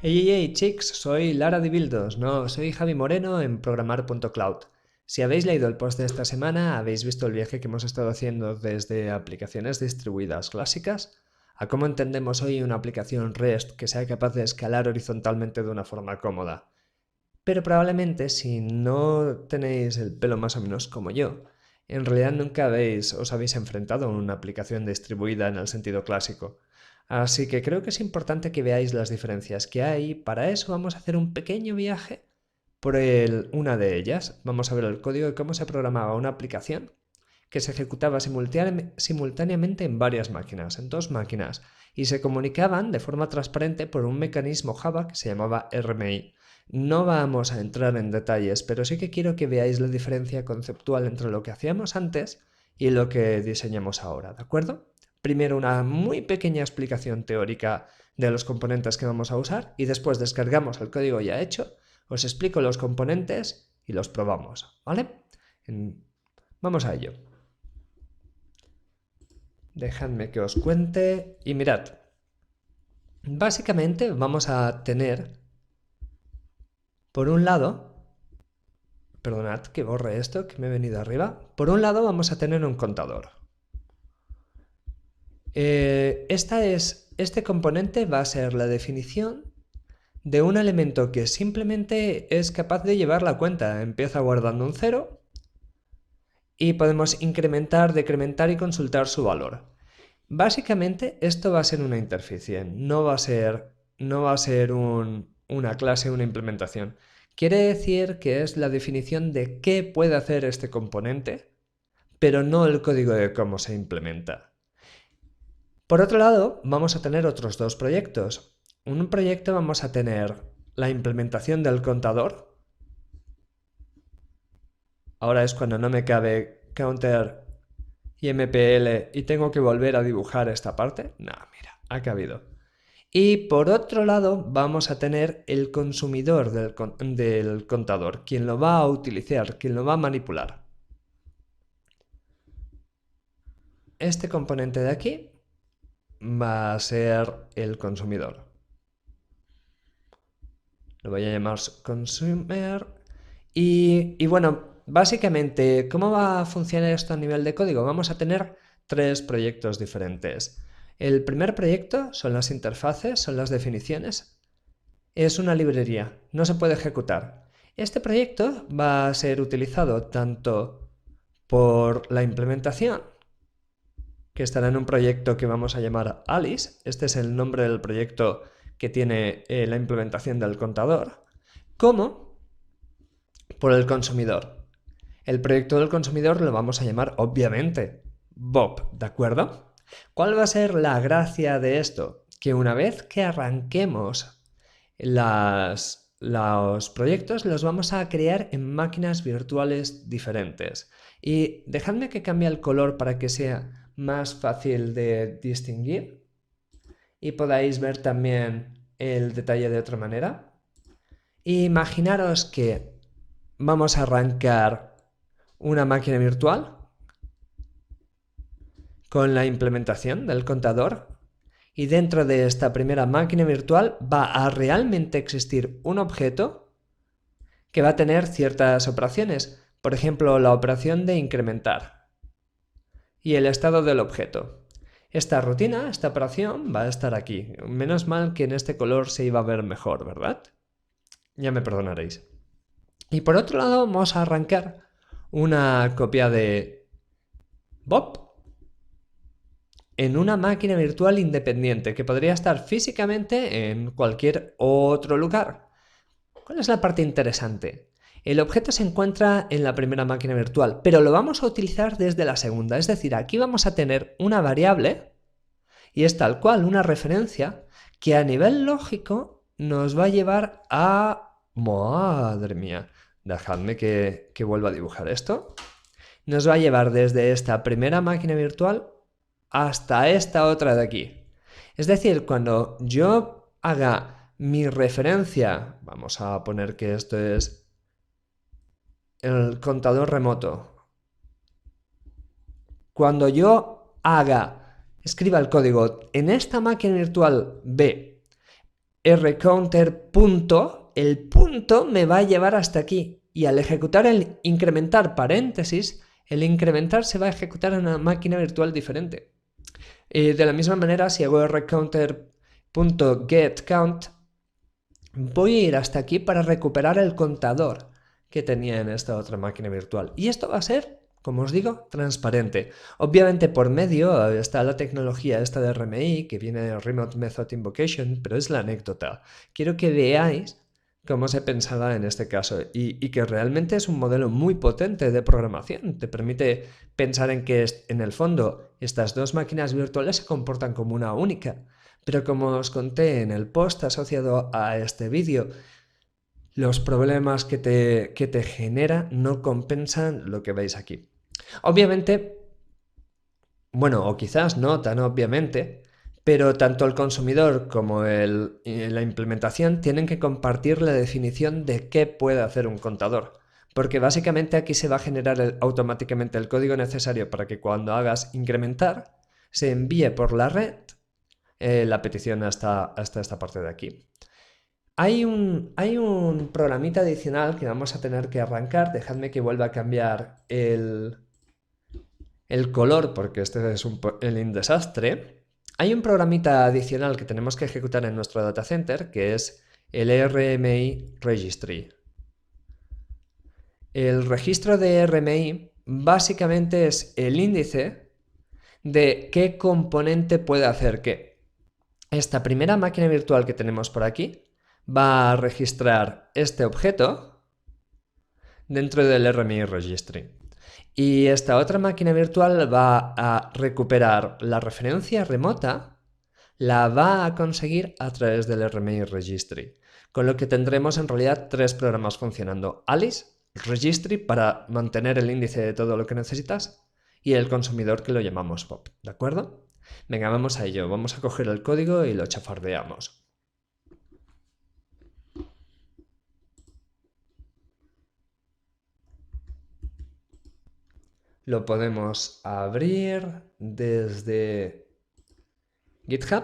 Hey, chicos, soy Lara de Bildos, no, soy Javi Moreno en programar.cloud. Si habéis leído el post de esta semana, habéis visto el viaje que hemos estado haciendo desde aplicaciones distribuidas clásicas a cómo entendemos hoy una aplicación REST que sea capaz de escalar horizontalmente de una forma cómoda. Pero probablemente si no tenéis el pelo más o menos como yo, en realidad nunca os habéis enfrentado a una aplicación distribuida en el sentido clásico. Así que creo que es importante que veáis las diferencias que hay. Para eso vamos a hacer un pequeño viaje por una de ellas. Vamos a ver el código de cómo se programaba una aplicación que se ejecutaba simultáneamente en varias máquinas, en dos máquinas, y se comunicaban de forma transparente por un mecanismo Java que se llamaba RMI. No vamos a entrar en detalles, pero sí que quiero que veáis la diferencia conceptual entre lo que hacíamos antes y lo que diseñamos ahora, ¿de acuerdo? Primero una muy pequeña explicación teórica de los componentes que vamos a usar y después descargamos el código ya hecho, os explico los componentes y los probamos, ¿vale? Vamos a ello. Dejadme que os cuente y mirad. Básicamente vamos a tener, por un lado, perdonad que borre esto, que me he venido arriba. Por un lado vamos a tener un contador. Este componente va a ser la definición de un elemento que simplemente es capaz de llevar la cuenta. Empieza guardando un 0 y podemos incrementar, decrementar y consultar su valor. Básicamente esto va a ser una interfaz, no va a ser una clase, una implementación. Quiere decir que es la definición de qué puede hacer este componente, pero no el código de cómo se implementa. Por otro lado, vamos a tener otros dos proyectos. En un proyecto vamos a tener la implementación del contador. Ahora es cuando no me cabe counter y MPL y tengo que volver a dibujar esta parte. No, mira, ha cabido. Y por otro lado vamos a tener el consumidor del contador, quien lo va a utilizar, quien lo va a manipular. Este componente de aquí va a ser el consumidor. Lo voy a llamar consumer. Y bueno, básicamente, ¿cómo va a funcionar esto a nivel de código? Vamos a tener tres proyectos diferentes. El primer proyecto son las interfaces, son las definiciones. Es una librería, no se puede ejecutar. Este proyecto va a ser utilizado tanto por la implementación, que estará en un proyecto que vamos a llamar Alice. Este es el nombre del proyecto que tiene la implementación del contador, como por el consumidor. El proyecto del consumidor lo vamos a llamar, obviamente, Bob, ¿de acuerdo? ¿Cuál va a ser la gracia de esto? Que una vez que arranquemos los proyectos, los vamos a crear en máquinas virtuales diferentes. Y dejadme que cambie el color para que sea más fácil de distinguir y podáis ver también el detalle de otra manera. Imaginaros que vamos a arrancar una máquina virtual con la implementación del contador y dentro de esta primera máquina virtual va a realmente existir un objeto que va a tener ciertas operaciones, por ejemplo la operación de incrementar y el estado del objeto. Esta rutina, esta operación va a estar aquí. Menos mal que en este color se iba a ver mejor, ¿verdad? Ya me perdonaréis. Y por otro lado vamos a arrancar una copia de Bob en una máquina virtual independiente que podría estar físicamente en cualquier otro lugar. ¿Cuál es la parte interesante? El objeto se encuentra en la primera máquina virtual, pero lo vamos a utilizar desde la segunda. Es decir, aquí vamos a tener una variable y es tal cual una referencia que a nivel lógico nos va a llevar a... ¡Madre mía! Dejadme que vuelva a dibujar esto. Nos va a llevar desde esta primera máquina virtual hasta esta otra de aquí. Es decir, cuando yo haga mi referencia, vamos a poner que esto es el contador remoto. Cuando yo escriba el código en esta máquina virtual B, rcounter punto, el punto me va a llevar hasta aquí. Y al ejecutar el incrementar paréntesis, el incrementar se va a ejecutar en una máquina virtual diferente. De la misma manera, si hago rcounter.getCount, voy a ir hasta aquí para recuperar el contador que tenía en esta otra máquina virtual. Y esto va a ser, como os digo, transparente. Obviamente por medio está la tecnología esta de RMI, que viene de Remote Method Invocation, pero es la anécdota. Quiero que veáis cómo se pensaba en este caso y que realmente es un modelo muy potente de programación. Te permite pensar en que en el fondo estas dos máquinas virtuales se comportan como una única. Pero como os conté en el post asociado a este vídeo, los problemas que te genera no compensan lo que veis aquí. Obviamente, bueno, o quizás no tan obviamente, pero tanto el consumidor como la implementación tienen que compartir la definición de qué puede hacer un contador. Porque básicamente aquí se va a generar automáticamente el código necesario para que cuando hagas incrementar, se envíe por la red la petición hasta esta parte de aquí. Hay un programita adicional que vamos a tener que arrancar. Dejadme que vuelva a cambiar el color porque este es un pelín desastre. Hay un programita adicional que tenemos que ejecutar en nuestro data center que es el RMI Registry. El registro de RMI básicamente es el índice de qué componente puede hacer qué. Esta primera máquina virtual que tenemos por aquí va a registrar este objeto dentro del RMI Registry. Y esta otra máquina virtual va a recuperar la referencia remota, la va a conseguir a través del RMI Registry. Con lo que tendremos en realidad tres programas funcionando. Alice, Registry para mantener el índice de todo lo que necesitas y el consumidor que lo llamamos Pop, ¿de acuerdo? Venga, vamos a ello. Vamos a coger el código y lo chafardeamos. Lo podemos abrir desde GitHub.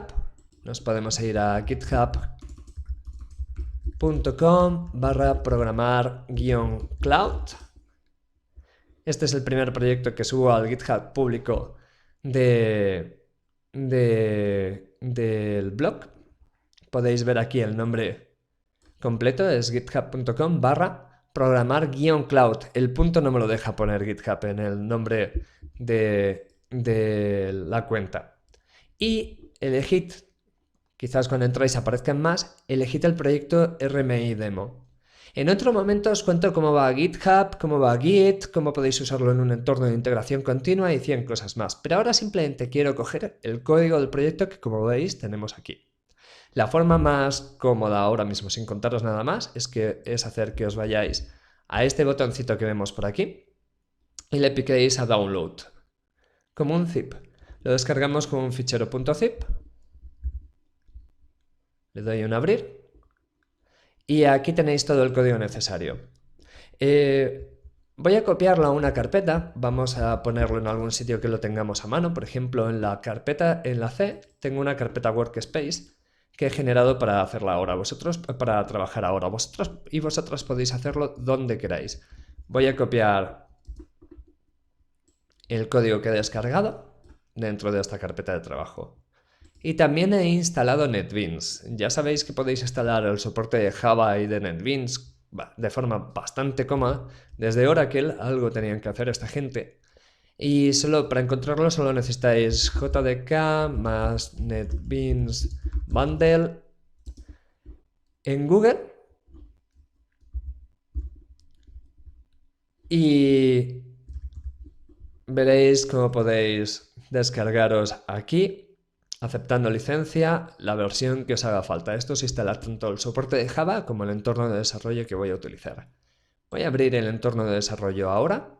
Nos podemos ir a github.com/programar-cloud. Este es el primer proyecto que subo al GitHub público del blog. Podéis ver aquí el nombre completo, es github.com/programar-cloud. El punto no me lo deja poner GitHub en el nombre de la cuenta. Y elegid, quizás cuando entráis aparezcan más, elegid el proyecto RMI Demo. En otro momento os cuento cómo va GitHub, cómo va Git, cómo podéis usarlo en un entorno de integración continua y 100 cosas más. Pero ahora simplemente quiero coger el código del proyecto que, como veis, tenemos aquí. La forma más cómoda ahora mismo, sin contaros nada más, es hacer que os vayáis a este botoncito que vemos por aquí y le piquéis a Download, como un zip. Lo descargamos como un fichero .zip. Le doy un abrir. Y aquí tenéis todo el código necesario. Voy a copiarlo a una carpeta. Vamos a ponerlo en algún sitio que lo tengamos a mano. Por ejemplo, en la C tengo una carpeta Workspace que he generado para hacerla ahora para trabajar ahora. Vosotros podéis hacerlo donde queráis. Voy a copiar el código que he descargado dentro de esta carpeta de trabajo. Y también he instalado NetBeans. Ya sabéis que podéis instalar el soporte de Java y de NetBeans de forma bastante cómoda. Desde Oracle algo tenían que hacer esta gente. Y para encontrarlo solo necesitáis JDK más NetBeans Bundle en Google. Y veréis cómo podéis descargaros aquí, aceptando licencia, la versión que os haga falta. Esto se instala tanto el soporte de Java como el entorno de desarrollo que voy a utilizar. Voy a abrir el entorno de desarrollo ahora.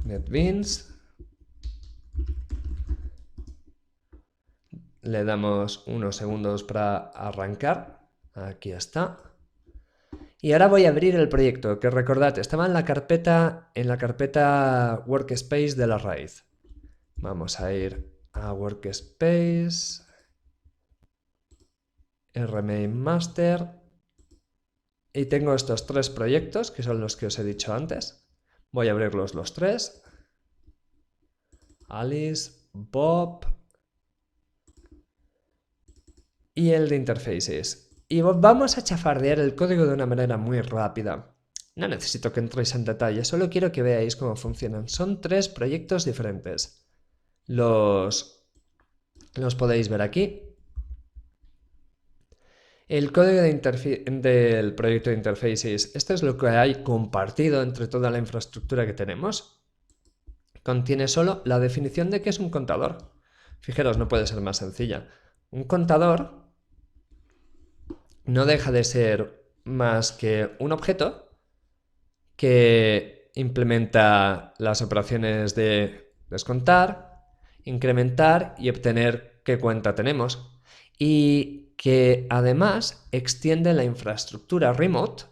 NetBeans. Le damos unos segundos para arrancar. Aquí está. Y ahora voy a abrir el proyecto, que recordad, estaba en la carpeta Workspace de la raíz. Vamos a ir a Workspace. rmain master. Y tengo estos tres proyectos, que son los que os he dicho antes. Voy a abrirlos los tres. Alice, Bob y el de interfaces. Y vamos a chafardear el código de una manera muy rápida. No necesito que entréis en detalle, solo quiero que veáis cómo funcionan. Son tres proyectos diferentes. Los podéis ver aquí. El código del proyecto de interfaces, esto es lo que hay compartido entre toda la infraestructura que tenemos. Contiene solo la definición de qué es un contador. Fijaros, no puede ser más sencilla. Un contador no deja de ser más que un objeto que implementa las operaciones de descontar, incrementar y obtener qué cuenta tenemos. Y que además extiende la infraestructura remote,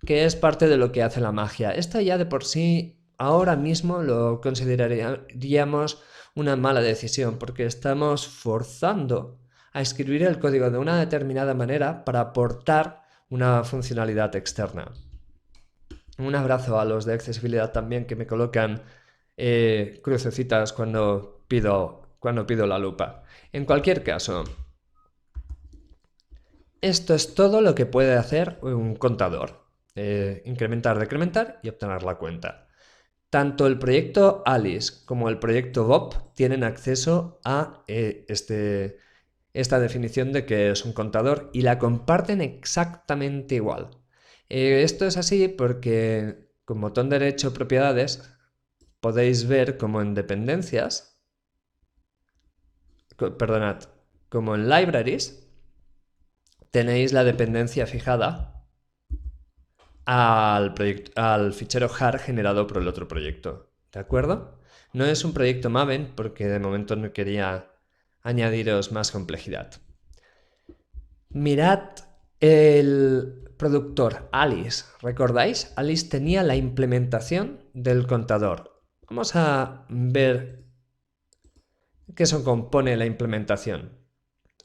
que es parte de lo que hace la magia. Esto ya de por sí ahora mismo lo consideraríamos una mala decisión, porque estamos forzando a escribir el código de una determinada manera para aportar una funcionalidad externa. Un abrazo a los de accesibilidad también, que me colocan crucecitas cuando pido la lupa. En cualquier caso, esto es todo lo que puede hacer un contador. Incrementar, decrementar y obtener la cuenta. Tanto el proyecto Alice como el proyecto Bob tienen acceso a esta definición de que es un contador y la comparten exactamente igual. Esto es así porque con botón derecho propiedades podéis ver como en dependencias, perdonad, como en libraries, tenéis la dependencia fijada al fichero jar generado por el otro proyecto. ¿De acuerdo? No es un proyecto Maven porque de momento no quería añadiros más complejidad. Mirad el productor Alice. ¿Recordáis? Alice tenía la implementación del contador. Vamos a ver qué se compone la implementación.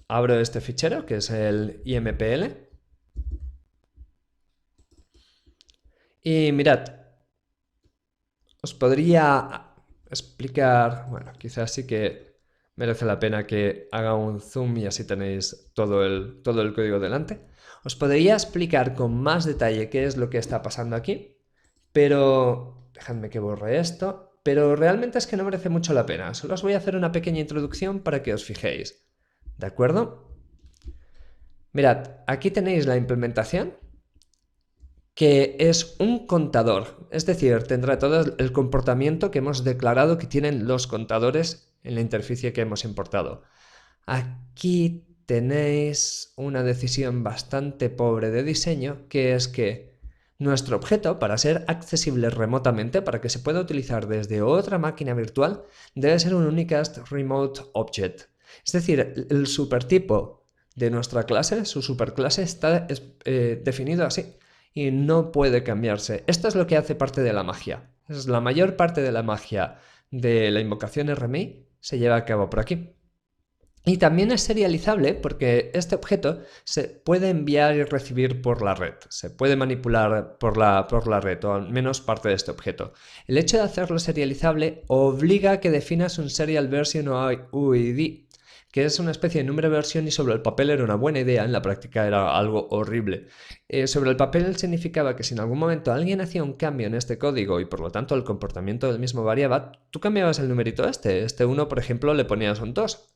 Abro este fichero que es el IMPL. Y mirad, os podría explicar, bueno, quizás sí que merece la pena que haga un zoom y así tenéis todo el código delante. Os podría explicar con más detalle qué es lo que está pasando aquí, pero dejadme que borre esto, pero realmente es que no merece mucho la pena. Solo os voy a hacer una pequeña introducción para que os fijéis. ¿De acuerdo? Mirad, aquí tenéis la implementación, que es un contador, es decir, tendrá todo el comportamiento que hemos declarado que tienen los contadores en la interfaz que hemos importado. Aquí tenéis una decisión bastante pobre de diseño, que es que nuestro objeto, para ser accesible remotamente, para que se pueda utilizar desde otra máquina virtual, debe ser un Unicast Remote Object. Es decir, el supertipo de nuestra clase, su superclase, está definido así y no puede cambiarse. Esto es lo que hace parte de la magia. Es la mayor parte de la magia de la invocación RMI se lleva a cabo por aquí. Y también es serializable porque este objeto se puede enviar y recibir por la red, se puede manipular por la red, o al menos parte de este objeto. El hecho de hacerlo serializable obliga a que definas un Serial Version o UID, que es una especie de número de versión, y sobre el papel era una buena idea, en la práctica era algo horrible. Sobre el papel significaba que si en algún momento alguien hacía un cambio en este código y por lo tanto el comportamiento del mismo variaba, tú cambiabas el numerito este 1, por ejemplo, le ponías un 2.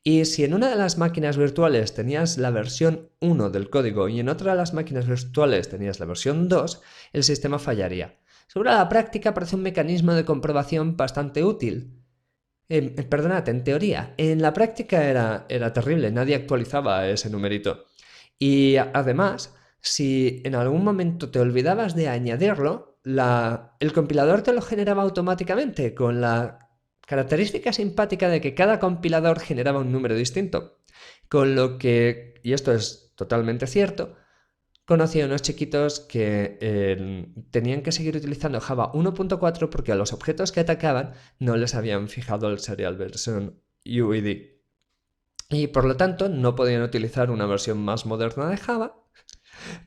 Y si en una de las máquinas virtuales tenías la versión 1 del código y en otra de las máquinas virtuales tenías la versión 2, el sistema fallaría. Sobre la práctica parece un mecanismo de comprobación bastante útil. Perdonad, en teoría. En la práctica era terrible, nadie actualizaba ese numerito. Y además, si en algún momento te olvidabas de añadirlo, el compilador te lo generaba automáticamente con la característica simpática de que cada compilador generaba un número distinto. Con lo que, y esto es totalmente cierto, conocí a unos chiquitos que tenían que seguir utilizando Java 1.4 porque a los objetos que atacaban no les habían fijado el Serial Version UID. y por lo tanto no podían utilizar una versión más moderna de Java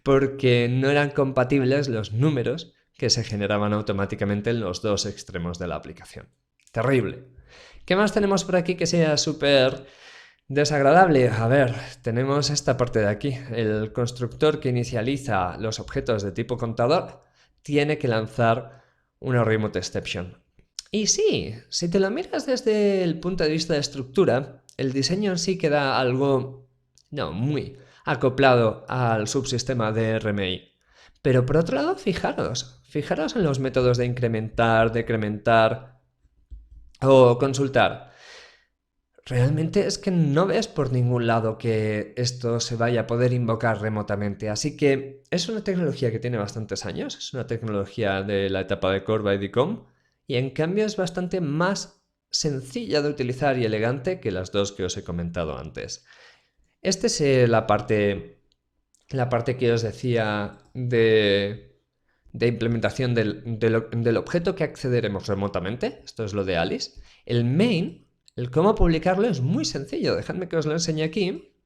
porque no eran compatibles los números que se generaban automáticamente en los dos extremos de la aplicación. Terrible. ¿Qué más tenemos por aquí que sea súper desagradable? A ver, tenemos esta parte de aquí. El constructor que inicializa los objetos de tipo contador tiene que lanzar una remote exception. Y sí, si te lo miras desde el punto de vista de estructura, el diseño en sí queda algo, no, muy acoplado al subsistema de RMI. Pero por otro lado, fijaros en los métodos de incrementar, decrementar o consultar. Realmente es que no ves por ningún lado que esto se vaya a poder invocar remotamente, así que es una tecnología que tiene bastantes años, es una tecnología de la etapa de Core by DCOM y en cambio es bastante más sencilla de utilizar y elegante que las dos que os he comentado antes. Esta es la parte que os decía de implementación del objeto que accederemos remotamente. Esto es lo de Alice. El main, el cómo publicarlo es muy sencillo. Dejadme que os lo enseñe aquí.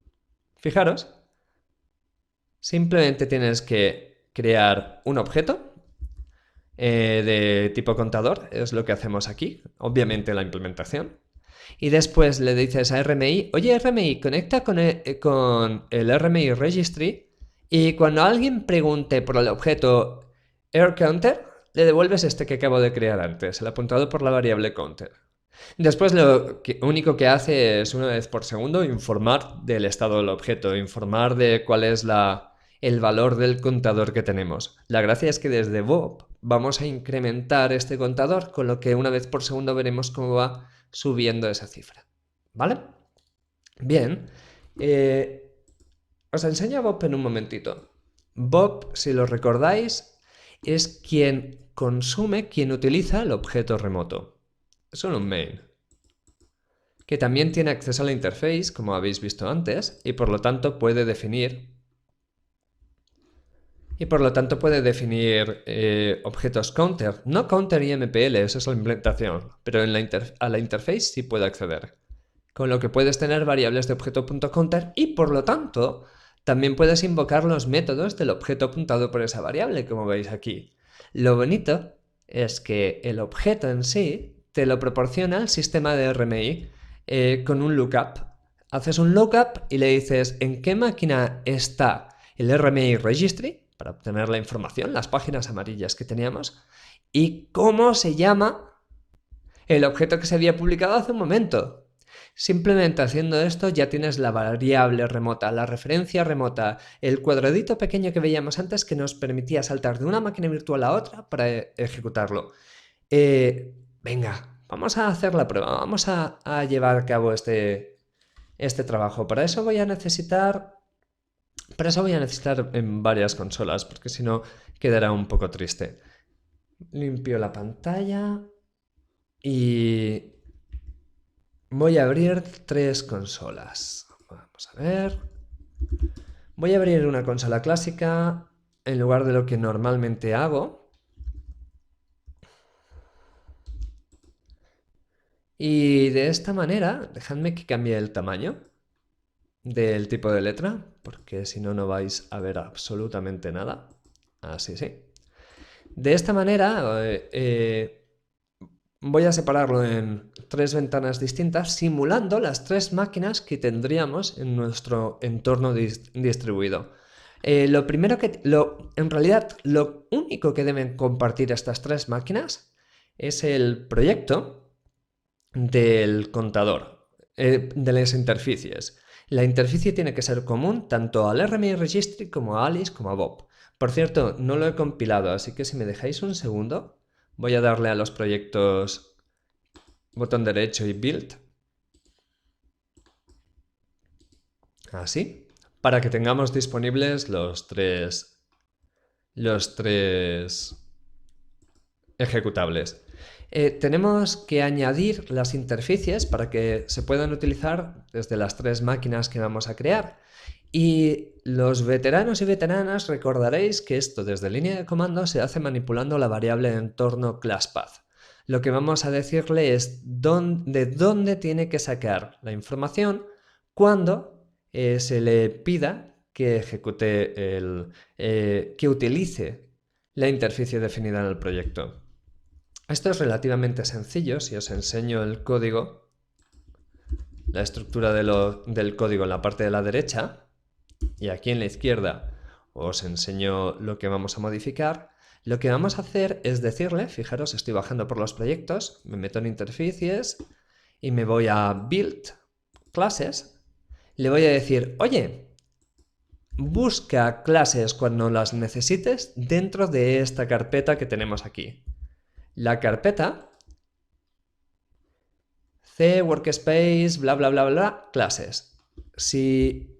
Fijaros. Simplemente tienes que crear un objeto de tipo contador. Es lo que hacemos aquí. Obviamente la implementación. Y después le dices a RMI, oye RMI, conecta con el RMI Registry y cuando alguien pregunte por el objeto AirCounter, le devuelves este que acabo de crear antes, el apuntado por la variable counter. Después lo único que hace es una vez por segundo informar del estado del objeto, informar de cuál es el valor del contador que tenemos. La gracia es que desde Bob vamos a incrementar este contador, con lo que una vez por segundo veremos cómo va subiendo esa cifra. ¿Vale? Bien. Os enseño a Bob en un momentito. Bob, si lo recordáis, es quien consume, quien utiliza el objeto remoto. Es solo un main. Que también tiene acceso a la interface, como habéis visto antes, y por lo tanto puede definir objetos counter. No counter y MPL, eso es la implementación, pero a la interface sí puede acceder. Con lo que puedes tener variables de objeto.counter y por lo tanto también puedes invocar los métodos del objeto apuntado por esa variable, como veis aquí. Lo bonito es que el objeto en sí te lo proporciona el sistema de RMI con un lookup. Haces un lookup y le dices en qué máquina está el RMI Registry, para obtener la información, las páginas amarillas que teníamos, y cómo se llama el objeto que se había publicado hace un momento. Simplemente haciendo esto ya tienes la variable remota, la referencia remota, el cuadradito pequeño que veíamos antes que nos permitía saltar de una máquina virtual a otra para ejecutarlo. Venga, vamos a hacer la prueba, vamos a llevar a cabo este trabajo. Para eso voy a necesitar en varias consolas, porque si no quedará un poco triste. Limpio la pantalla y voy a abrir 3 consolas. Vamos a ver. Voy a abrir una consola clásica en lugar de lo que normalmente hago. Y de esta manera, dejadme que cambie el tamaño del tipo de letra, porque si no, no vais a ver absolutamente nada. Así sí. De esta manera voy a separarlo en 3 ventanas distintas, simulando las 3 máquinas que tendríamos en nuestro entorno distribuido. En realidad, lo único que deben compartir estas 3 máquinas es el proyecto del contador, de las interfaces. La interfaz tiene que ser común tanto al RMI Registry como a Alice como a Bob. Por cierto, no lo he compilado, así que si me dejáis un segundo, voy a darle a los proyectos botón derecho y Build. Así, para que tengamos disponibles los tres ejecutables. Tenemos que añadir las interfaces para que se puedan utilizar desde las 3 máquinas que vamos a crear. Y los veteranos y veteranas recordaréis que esto desde línea de comando se hace manipulando la variable de entorno ClassPath. Lo que vamos a decirle es de dónde tiene que sacar la información cuando se le pida que ejecute que utilice la interfaz definida en el proyecto. Esto es relativamente sencillo. Si os enseño el código, la estructura del código en la parte de la derecha, y aquí en la izquierda os enseño lo que vamos a modificar. Lo que vamos a hacer es decirle, fijaros, estoy bajando por los proyectos, me meto en interfaces y me voy a Build, Clases. Le voy a decir, oye, busca clases cuando las necesites dentro de esta carpeta que tenemos aquí. La carpeta C, Workspace, bla, bla, bla, bla, clases. Si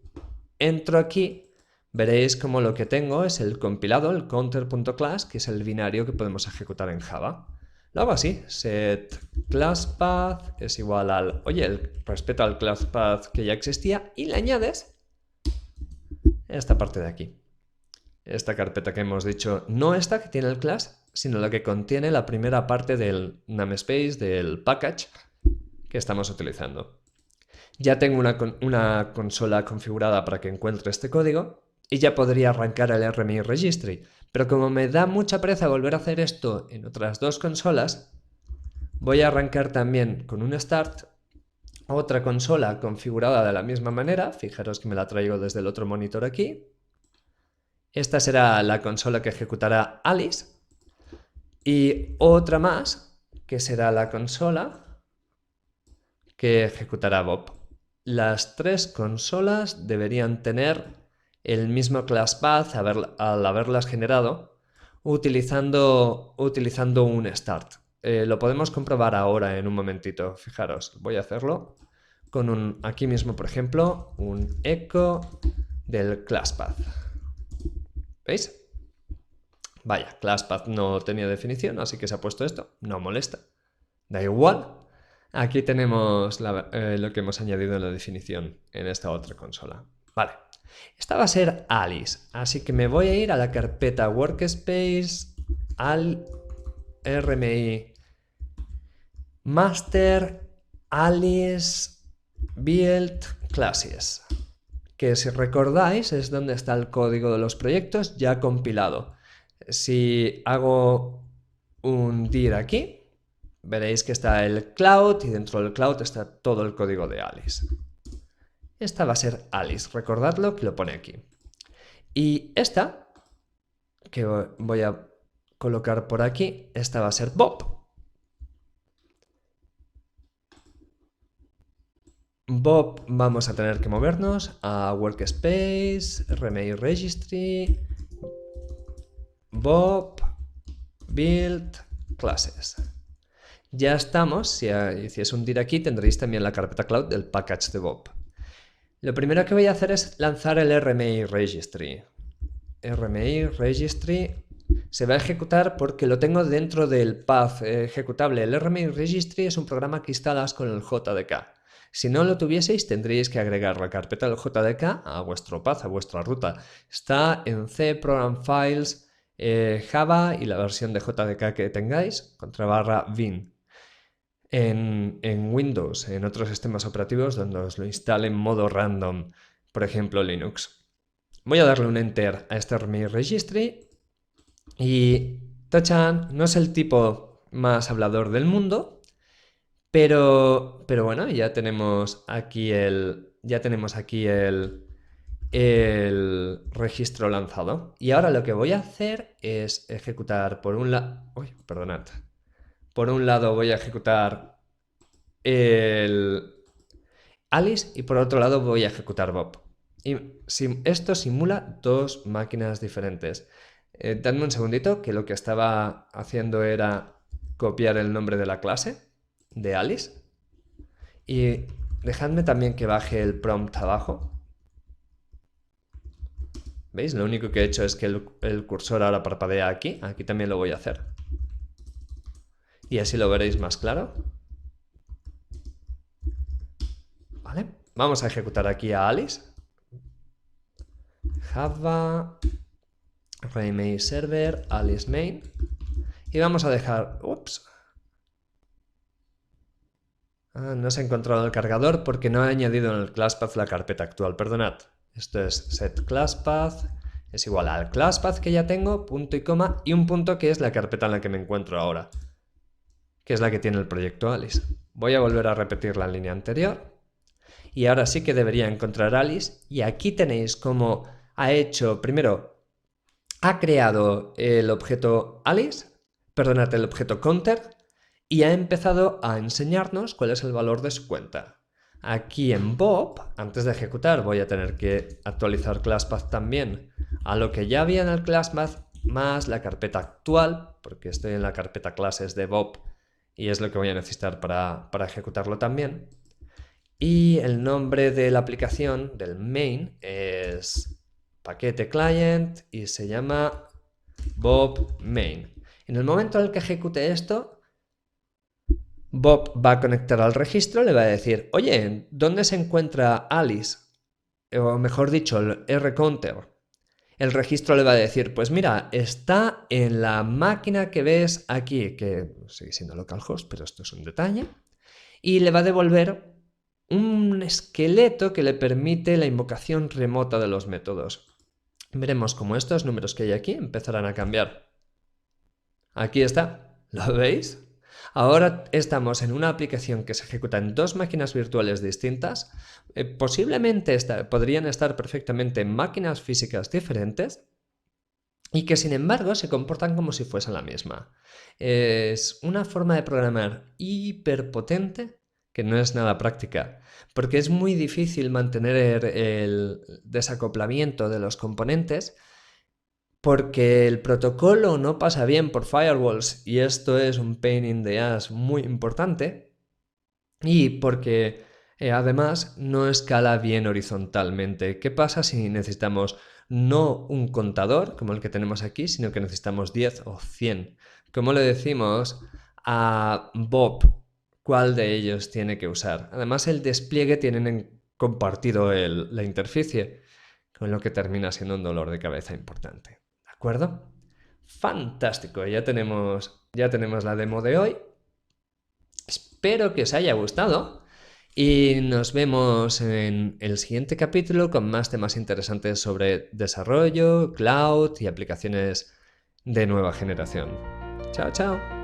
entro aquí, veréis como lo que tengo es el compilado, el counter.class, que es el binario que podemos ejecutar en Java. Lo hago así, set classPath es igual al, oye, respecto al classPath que ya existía, y le añades esta parte de aquí. Esta carpeta que hemos dicho, no esta que tiene el class, sino la que contiene la primera parte del namespace, del package que estamos utilizando. Ya tengo una consola configurada para que encuentre este código y ya podría arrancar el RMI Registry, pero como me da mucha pereza volver a hacer esto en otras dos consolas, voy a arrancar también con un start otra consola configurada de la misma manera. Fijaros que me la traigo desde el otro monitor aquí. Esta será la consola que ejecutará Alice y otra más que será la consola que ejecutará Bob. Las tres consolas deberían tener el mismo class path al haberlas generado utilizando un start. Lo podemos comprobar ahora en un momentito. Fijaros, voy a hacerlo con aquí mismo, por ejemplo, un echo del class path. ¿Veis? Vaya, class path no tenía definición, así que se ha puesto esto. No molesta. Da igual. Aquí tenemos lo que hemos añadido en la definición en esta otra consola. Vale, esta va a ser Alice, así que me voy a ir a la carpeta Workspace, al RMI Master, Alice, Build, Classes, que si recordáis es donde está el código de los proyectos ya compilado. Si hago un dir aquí, veréis que está el cloud y dentro del cloud está todo el código de Alice. Esta va a ser Alice, recordadlo que lo pone aquí. Y esta, que voy a colocar por aquí, esta va a ser Bob. Bob vamos a tener que movernos a Workspace, RMI Registry, Bob, Build, Classes. Ya estamos, si hiciese un dir aquí tendréis también la carpeta cloud del package de Bob. Lo primero que voy a hacer es lanzar el RMI Registry. RMI Registry se va a ejecutar porque lo tengo dentro del path ejecutable. El RMI Registry es un programa que instalas con el JDK. Si no lo tuvieseis, tendríais que agregar la carpeta del JDK a vuestro path, a vuestra ruta. Está en C, Program Files, Java y la versión de JDK que tengáis, /bin. En Windows, en otros sistemas operativos donde os lo instale en modo random, por ejemplo Linux. Voy a darle un enter a este RMI Registry y ¡tachan! No es el tipo más hablador del mundo, pero bueno, ya tenemos aquí el registro lanzado. Y ahora lo que voy a hacer es ejecutar por un lado... Uy, perdonad. Por un lado voy a ejecutar el Alice y por otro lado voy a ejecutar Bob. Y esto simula dos máquinas diferentes. Dadme un segundito, que lo que estaba haciendo era copiar el nombre de la clase de Alice. Y dejadme también que baje el prompt abajo. ¿Veis? Lo único que he hecho es que el cursor ahora parpadea aquí. Aquí también lo voy a hacer. Y así lo veréis más claro. Vale. Vamos a ejecutar aquí a Alice. Java, RMI server, Alice main. Y vamos a dejar... Ups. No se ha encontrado el cargador porque no he añadido en el ClassPath la carpeta actual, perdonad. Esto es setClassPath, es igual al ClassPath que ya tengo, punto y coma, y un punto que es la carpeta en la que me encuentro ahora, que es la que tiene el proyecto Alice. Voy a volver a repetir la línea anterior, y ahora sí que debería encontrar Alice, y aquí tenéis cómo ha hecho, primero, ha creado el objeto Alice, perdonad, el objeto counter, y ha empezado a enseñarnos cuál es el valor de su cuenta. Aquí en Bob, antes de ejecutar, voy a tener que actualizar ClassPath también a lo que ya había en el ClassPath más la carpeta actual, porque estoy en la carpeta clases de Bob y es lo que voy a necesitar para ejecutarlo también. Y el nombre de la aplicación, del main, es paquete client y se llama Bob main. En el momento en el que ejecute esto, Bob va a conectar al registro, le va a decir, oye, ¿dónde se encuentra Alice? O mejor dicho, el rcounter. El registro le va a decir, pues mira, está en la máquina que ves aquí, que sigue siendo localhost, pero esto es un detalle, y le va a devolver un esqueleto que le permite la invocación remota de los métodos. Veremos cómo estos números que hay aquí empezarán a cambiar. Aquí está, ¿lo veis? Ahora estamos en una aplicación que se ejecuta en dos máquinas virtuales distintas. Posiblemente podrían estar perfectamente en máquinas físicas diferentes y que sin embargo se comportan como si fuesen la misma. Es una forma de programar hiperpotente que no es nada práctica, porque es muy difícil mantener el desacoplamiento de los componentes porque el protocolo no pasa bien por firewalls y esto es un pain in the ass muy importante y porque además no escala bien horizontalmente. ¿Qué pasa si necesitamos no un contador como el que tenemos aquí, sino que necesitamos 10 o 100? ¿Cómo le decimos a Bob cuál de ellos tiene que usar? Además el despliegue tienen compartido la interficie, con lo que termina siendo un dolor de cabeza importante. ¿De acuerdo? Fantástico, ya tenemos la demo de hoy. Espero que os haya gustado y nos vemos en el siguiente capítulo con más temas interesantes sobre desarrollo, cloud y aplicaciones de nueva generación. Chao, chao.